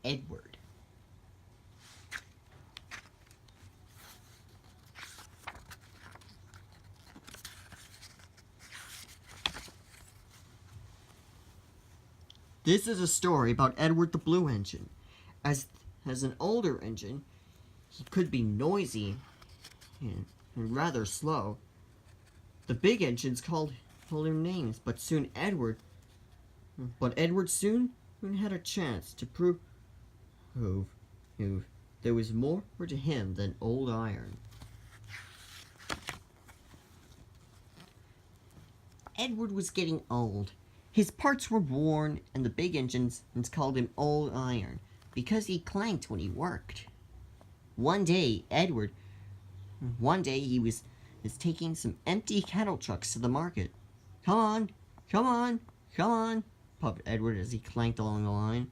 Edward. This is a story about Edward the Blue Engine. As an older engine, he could be noisy and rather slow. The big engines called him names, but Edward soon had a chance to prove there was more to him than old iron. Edward was getting old. His parts were worn, and the big engines called him Old Iron because he clanked when he worked. One day he was taking some empty cattle trucks to the market. Come on, come on, come on, puffed Edward as he clanked along the line.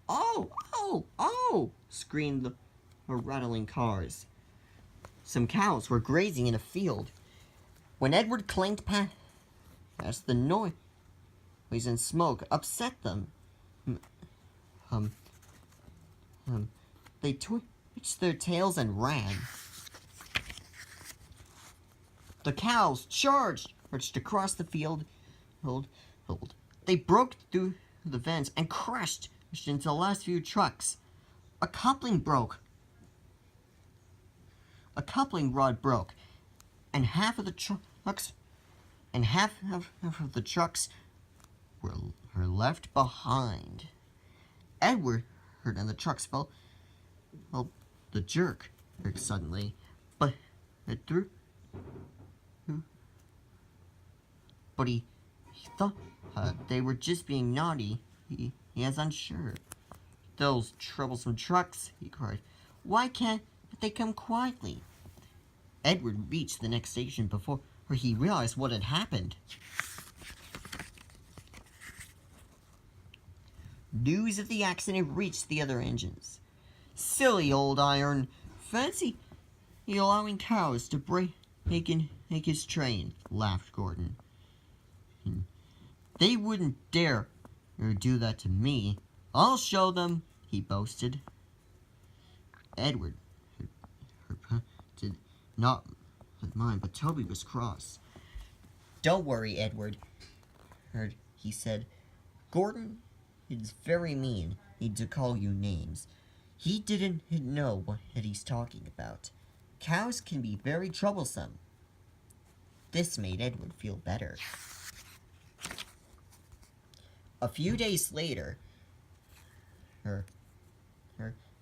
Oh, oh, oh, screamed the rattling cars. Some cows were grazing in a field. When Edward clanked past, the noise and smoke upset them. They twitched their tails and ran. The cows charged across the field. They broke through the fence and crashed into the last few trucks. A coupling rod broke, and half of the trucks were left behind. Edward and the trucks felt the jerk suddenly, but he thought they were just being naughty. He was unsure. Those troublesome trucks, he cried. Why can't they come quietly? Edward reached the next station before he realized what had happened. News of the accident reached the other engines. Silly old iron. Fancy allowing cows to make his train, laughed Gordon. They wouldn't dare do that to me. I'll show them, he boasted. Edward did not mind, but Toby was cross. Don't worry, Edward, he said. Gordon is very mean. Need to call you names. He didn't know what he's talking about. Cows can be very troublesome. This made Edward feel better. A few days later,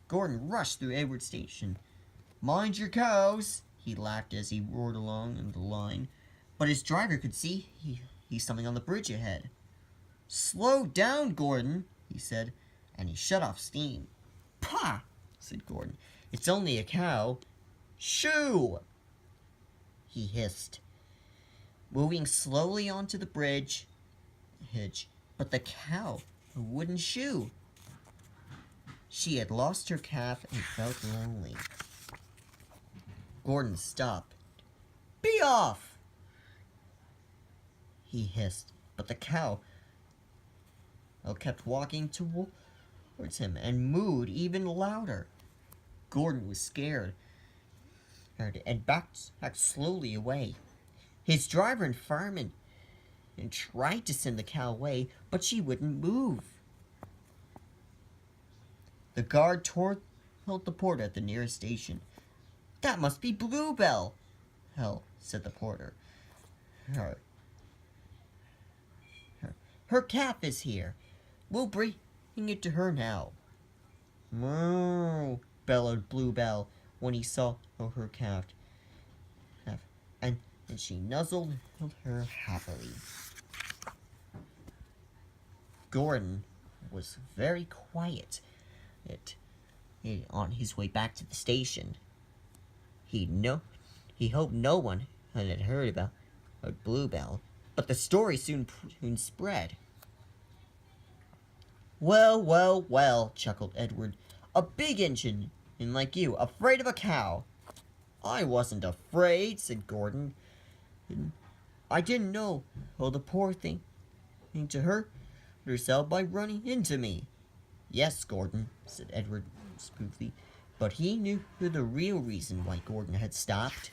Gordon rushed through Edward's station. Mind your cows, he laughed as he roared along in the line. But his driver could see he's something on the bridge ahead. Slow down, Gordon, he said, and he shut off steam. Pah, said Gordon. It's only a cow. Shoo! He hissed, moving slowly onto the bridge hitch, but the cow wouldn't shoo. She had lost her calf and felt lonely. Gordon stopped. Be off! He hissed, but the cow kept walking towards him and mooed even louder. Gordon was scared and backed slowly away. His driver and fireman tried to send the cow away, but she wouldn't move. The guard told the porter at the nearest station. That must be Bluebell, said the porter. Her calf is here. We'll bring it to her now. Moo, bellowed Bluebell when he saw her calf. And she nuzzled her happily. Gordon was very quiet on his way back to the station. He hoped no one had heard about Bluebell, but the story soon spread. Well, well, well, chuckled Edward. A big engine, and like you, afraid of a cow. I wasn't afraid, said Gordon. I didn't know the poor thing to hurt herself by running into me. Yes, Gordon, said Edward smoothly, but he knew the real reason why Gordon had stopped.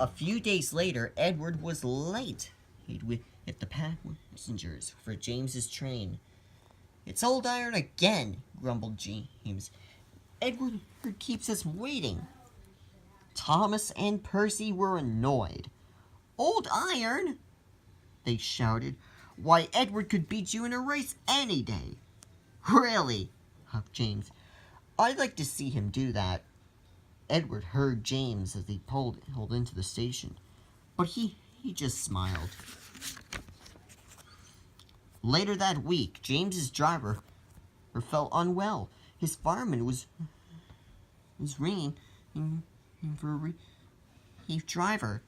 A few days later, Edward was late. He'd hit the passengers for James's train. It's Old Iron again, grumbled James. Edward keeps us waiting. Thomas and Percy were annoyed. Old Iron? They shouted. Why, Edward could beat you in a race any day. Really? Huffed James. I'd like to see him do that. Edward heard James as they pulled into the station, but he just smiled. Later that week, James's driver felt unwell. His fireman was ringing for a relief driver,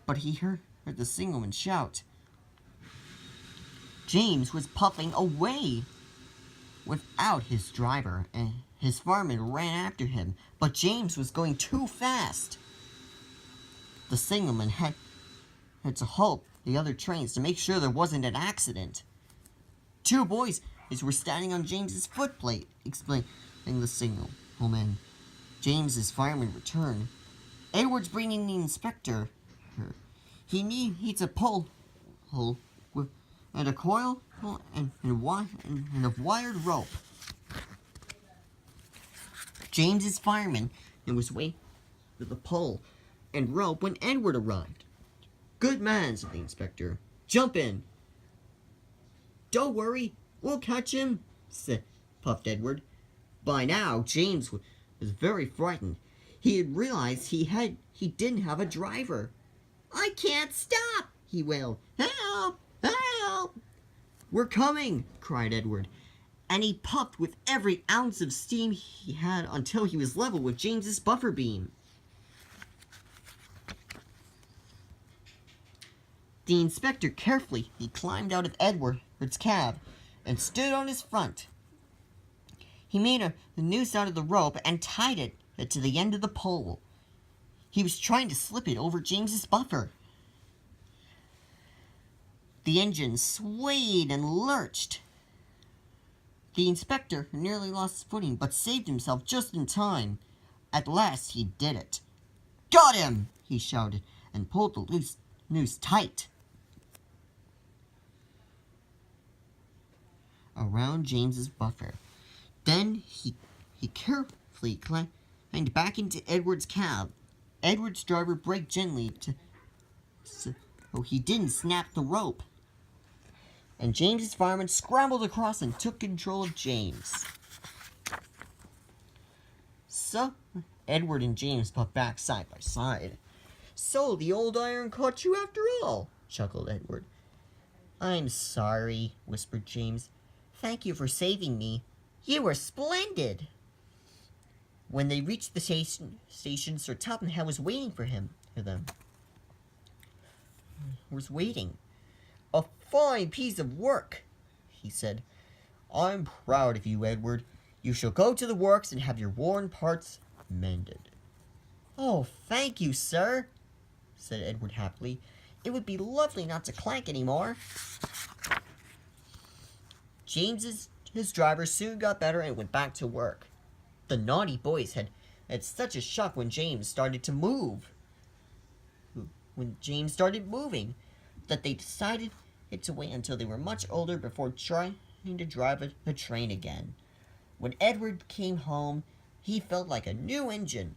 but he heard the signalman shout. James was puffing away without his driver, and his fireman ran after him, but James was going too fast. The signalman had to halt the other trains to make sure there wasn't an accident. Two boys were standing on James's footplate, explaining the signalman. James's fireman returned. Edward's bringing the inspector. He needs a pole and a coil and a wired rope. James's fireman was waiting for the pole and rope when Edward arrived. Good man, said the inspector. Jump in. Don't worry, we'll catch him, puffed Edward. By now, James was very frightened. He had realized he didn't have a driver. I can't stop, he wailed. Help! Help! We're coming, cried Edward, and he puffed with every ounce of steam he had until he was level with James's buffer beam. The inspector carefully climbed out of Edward's cab and stood on his front. He made a noose out of the rope and tied it to the end of the pole. He was trying to slip it over James's buffer. The engine swayed and lurched. The inspector nearly lost his footing, but saved himself just in time. At last he did it. Got him! He shouted, and pulled the noose tight around James's buffer. Then he carefully climbed back into Edward's cab. Edward's driver braked gently so he didn't snap the rope. And James's fireman scrambled across and took control of James. So, Edward and James puffed back side by side. So, the Old Iron caught you after all, chuckled Edward. I'm sorry, whispered James. Thank you for saving me. You were splendid. When they reached the station, Sir Tottenham was waiting for them. Was waiting. A fine piece of work, he said. I'm proud of you, Edward. You shall go to the works and have your worn parts mended. Oh, thank you, sir, said Edward happily. It would be lovely not to clank anymore. His driver soon got better and went back to work. The naughty boys had such a shock when James started to move. When James started moving, that they decided to wait until they were much older before trying to drive a train again. When Edward came home, he felt like a new engine.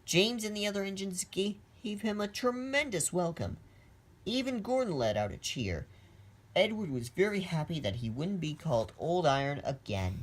James and the other engines gave him a tremendous welcome. Even Gordon let out a cheer. Edward was very happy that he wouldn't be called Old Iron again.